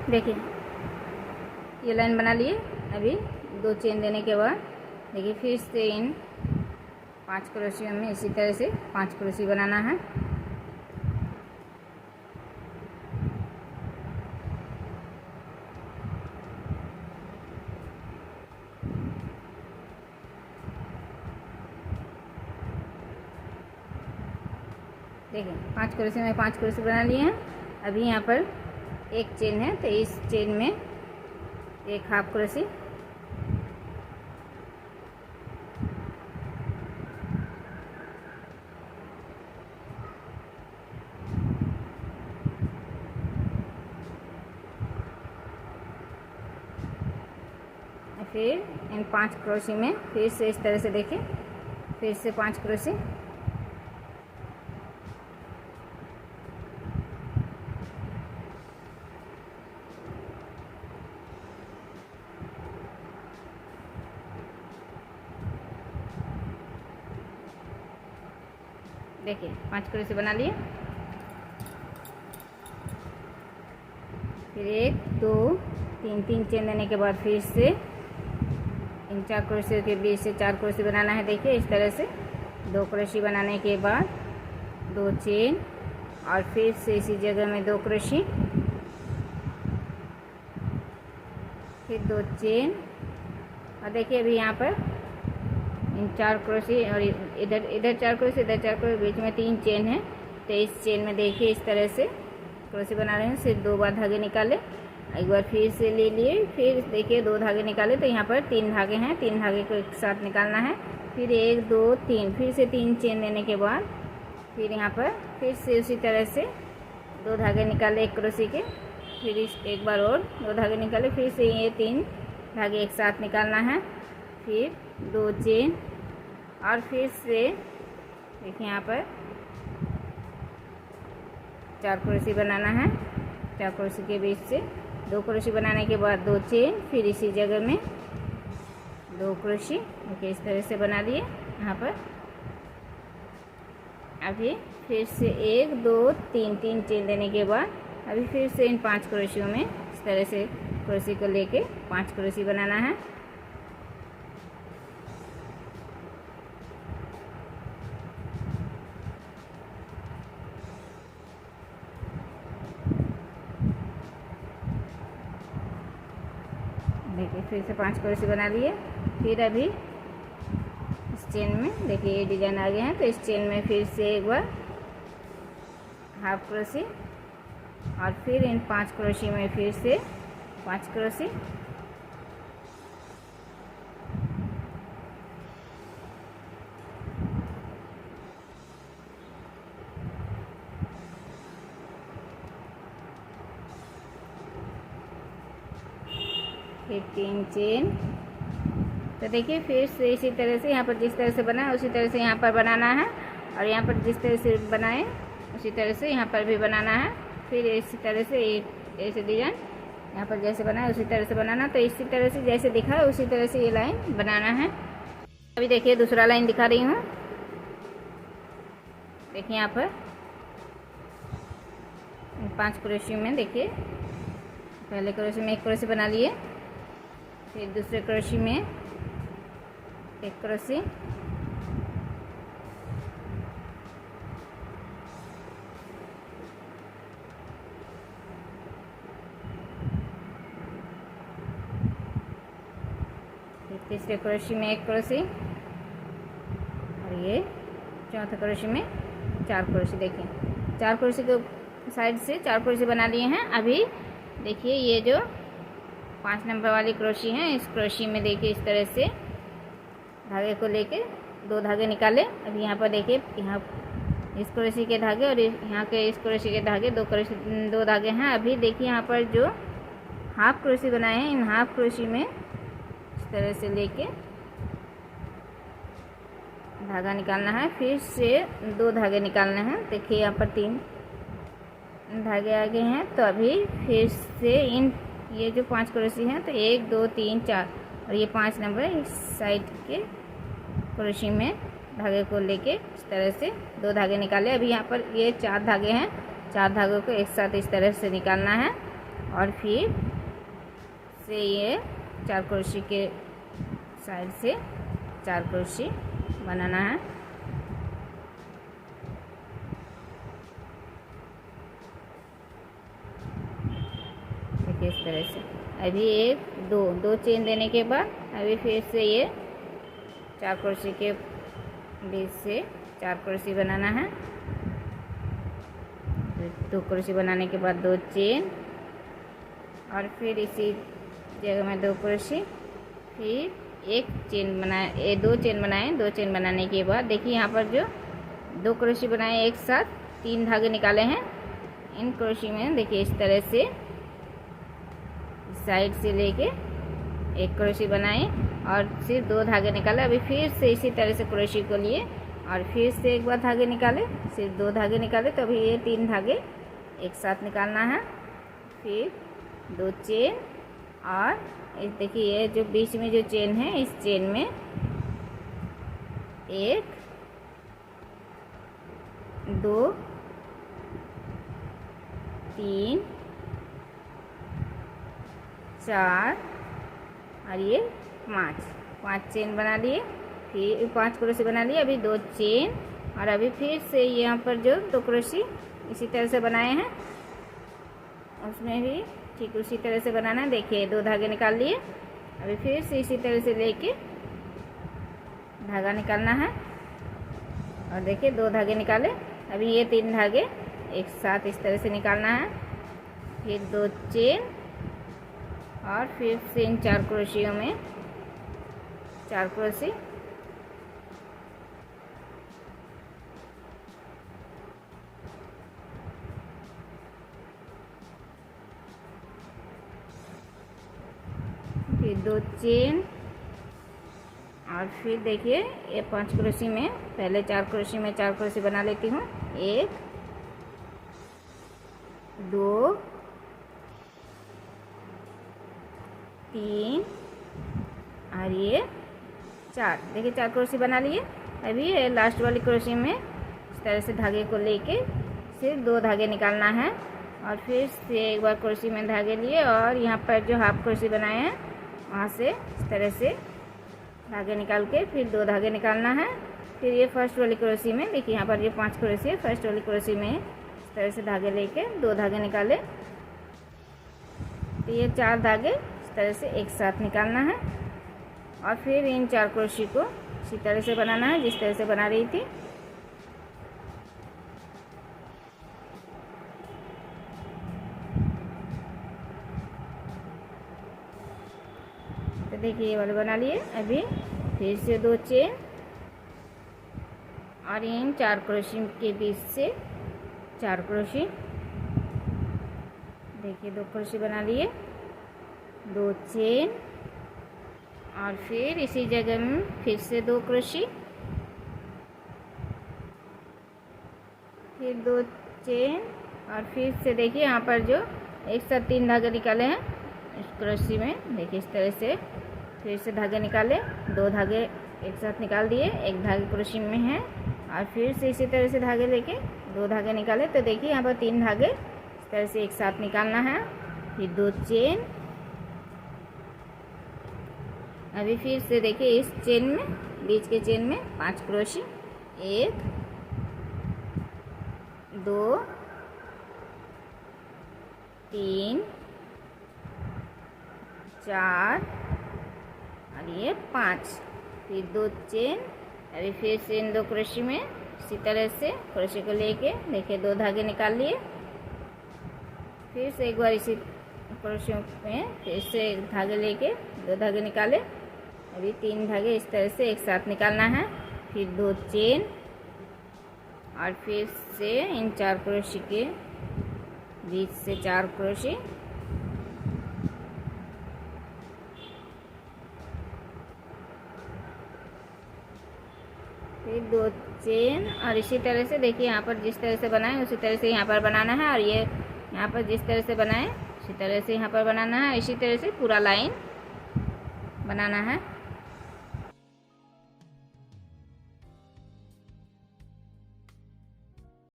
देखिए ये लाइन बना लिए। अभी 2 चेन देने के बाद देखिए फिर से इन 5 क्रोशियों में इसी तरह से 5 क्रोशी बनाना है। देखिए 5 क्रोशी में 5 क्रोशी बना लिए हैं। अभी यहाँ पर एक चेन है तो इस चेन में एक हाफ क्रोशी, फिर इन 5 क्रोशी में फिर से इस तरह से देखिए फिर से 5 क्रोशी, देखिए 5 क्रोशी बना लिए। फिर 1 2 3 3 चेन देने के बाद फिर से इन 4 क्रोशियों के बीच से 4 क्रोशी बनाना है। देखिए इस तरह से 2 क्रोशी बनाने के बाद 2 चेन और फिर से इसी जगह में 2 क्रोशी, फिर 2 चेन और देखिए अभी यहाँ पर इन 4 क्रोशी और इधर 4 क्रोशी इधर 4 क्रोशी, बीच में 3 चेन है। तो इस चेन में देखिए इस तरह से क्रोशी बना रहे हैं। सिर्फ 2 बार धागे निकाले, एक बार फिर से ले लिए, फिर देखिए 2 धागे निकाले तो यहाँ पर 3 धागे हैं। 3 धागे को एक साथ निकालना है। फिर 1 2 3 फिर से 3 चेन देने के बाद फिर यहाँ पर फिर से उसी तरह से 2 धागे निकाले एक क्रोशी के, फिर एक बार और 2 धागे निकाले, फिर से ये 3 धागे एक साथ निकालना है। फिर 2 चेन और फिर से देखिए यहाँ पर 4 क्रोशी बनाना है। 4 क्रोशी के बीच से 2 क्रोशी बनाने के बाद 2 चेन, फिर इसी जगह में 2 क्रोशी देखिए इस तरह से बना लिए यहाँ पर। अभी फिर से 1 2 3 3 चेन देने के बाद अभी फिर से इन 5 क्रोशियों में इस तरह से क्रोशी को लेके 5 क्रोशी बनाना है। देखिए फिर से 5 क्रोशी बना लिए। फिर अभी इस चेन में देखिए ये डिजाइन आ गए हैं तो इस चेन में फिर से एक बार हाफ क्रोशी और फिर इन 5 क्रोशी में फिर से 5 क्रोशी, फिर 3 चेन। तो देखिए फिर से इसी तरह से यहाँ पर जिस तरह से बनाए उसी तरह से यहाँ पर बनाना है, और यहाँ पर जिस तरह से बनाए उसी तरह से यहाँ पर भी बनाना है। फिर इसी तरह से ऐसे डिजाइन यहाँ पर जैसे बनाए उसी तरह से बनाना। तो इसी तरह से जैसे दिखा है उसी तरह से ये लाइन बनाना है। अभी देखिए दूसरा लाइन दिखा रही हूँ। देखिए यहाँ पर 5 क्रोशी में देखिए पहले क्रोशी में 1 क्रोशी बना लिए, फिर दूसरे क्रोशी में 1 क्रोशी, फिर तीसरे क्रोशी में 1 क्रोशी और ये चौथे क्रोशी में 4 क्रोशी। देखिए 4 क्रोशी को साइड से 4 क्रोशी बना लिए हैं। अभी देखिए ये जो 5 नंबर वाली क्रोशी है इस क्रोशी में देखिए इस तरह से धागे को लेके 2 धागे निकाले। अभी यहाँ पर देखिए यहाँ इस क्रोशी के धागे और यहाँ के इस क्रोशी के धागे 2 धागे हैं। अभी देखिए यहाँ पर जो हाफ क्रोशी बनाए हैं इन हाफ क्रोशी में इस तरह से लेके धागा निकालना है। फिर से 2 धागे निकालने हैं। देखिए यहाँ पर 3 धागे आगे हैं। तो अभी फिर से इन ये जो 5 क्रोशी हैं तो 1 2 3 4 और ये 5 नंबर इस साइड के क्रोशी में धागे को लेके इस तरह से 2 धागे निकाले। अभी यहाँ पर ये 4 धागे हैं। 4 धागों को एक साथ इस तरह से निकालना है। और फिर से ये 4 क्रोशे के साइड से 4 क्रोशे बनाना है। देखिए इस तरह से। अभी एक दो चेन देने के बाद अभी फिर से ये 4 क्रोशे के बीच से 4 क्रोशे बनाना है। 2 क्रोशे बनाने के बाद 2 चेन और फिर इसी जगह में 2 क्रोशे, फिर एक चेन बनाए, 2 चेन बनाए। 2 चेन बनाने के बाद देखिए यहाँ पर जो 2 क्रोशे बनाए एक साथ 3 धागे निकाले हैं। इन क्रोशे में देखिए इस तरह से साइड से लेके 1 क्रोशे बनाए और सिर्फ 2 धागे निकाले। अभी फिर से इसी तरह से क्रोशे को लिए और फिर से एक बार धागे निकाले, सिर्फ 2 धागे निकाले। तो अभी ये 3 धागे एक साथ निकालना है। फिर 2 चेन और इस देखिए ये जो बीच में जो चेन है, इस चेन में 1 2 3 4 और ये 5 चेन बना लिए। फिर 5 क्रोशे बना लिए। अभी 2 चेन और अभी फिर से यहाँ पर जो 2 क्रोशे इसी तरह से बनाए हैं उसमें भी ठीक उसी तरह से बनाना है। देखिए 2 धागे निकाल लिए। अभी फिर से इसी तरह से लेके धागा निकालना है और देखिए 2 धागे निकाले। अभी ये 3 धागे एक साथ इस तरह से निकालना है। फिर 2 चेन और फिर से इन 4 क्रोशियों में 4 क्रोशे। फिर 2 चेन और फिर देखिए ये 5 क्रोशे में पहले 4 क्रोशे में 4 क्रोशे बना लेती हूँ। 1 2 3 और ये 4। देखिए 4 क्रोशे बना लिए। अभी ये लास्ट वाली क्रोशे में इस तरह से धागे को लेके सिर्फ 2 धागे निकालना है और फिर से एक बार क्रोशे में धागे लिए और यहाँ पर जो हाफ क्रोशे बनाए हैं वहाँ से इस तरह से धागे निकाल के फिर 2 धागे निकालना है। फिर ये फर्स्ट वाली क्रोशे में देखिए यहाँ पर ये 5 क्रोशे, फर्स्ट वाली क्रोशे में इस तरह से धागे लेके 2 धागे निकाले। तो ये 4 धागे इस तरह से एक साथ निकालना है और फिर इन 4 क्रोशे को इसी तरह से बनाना है जिस तरह से बना रही थी। तो देखिए ये वाले बना लिए। अभी फिर से 2 चेन और इन 4 क्रोशे के बीच से 4 क्रोशे। देखिए 2 क्रोशे बना लिए, 2 चेन और फिर इसी जगह में फिर से 2 क्रोशे, फिर 2 चेन और फिर से देखिए यहाँ पर जो एक साथ 3 धागे निकाले हैं इस क्रोशे में। देखिए इस तरह से फिर से धागे निकाले, 2 धागे एक साथ निकाल दिए, एक धागे क्रोशे में है और फिर से इसी तरह से धागे लेके 2 धागे निकाले। तो देखिए यहाँ पर 3 धागे इस तरह से एक साथ निकालना है। फिर 2 चेन। अभी फिर से देखिए इस चेन में, बीच के चेन में 5 क्रोशे, 1 2 3 4 और ये 5। फिर 2 चेन। अभी फिर से इन 2 क्रोशे में इसी तरह से क्रोशे को लेके देखिए 2 धागे निकाल लिए। फिर से एक बार इसी क्रोशे में फिर से धागे लेके 2 धागे निकाले। अभी 3 धागे इस तरह से एक साथ निकालना है। फिर 2 चेन और फिर से इन 4 क्रोशे के बीच से 4 क्रोशे। फिर 2 चेन और इसी तरह से देखिए यहाँ पर जिस तरह से बनाए उसी तरह से यहाँ पर बनाना है और ये यहाँ पर जिस तरह से बनाए उसी तरह से यहाँ पर बनाना है। इसी तरह से पूरा लाइन बनाना है।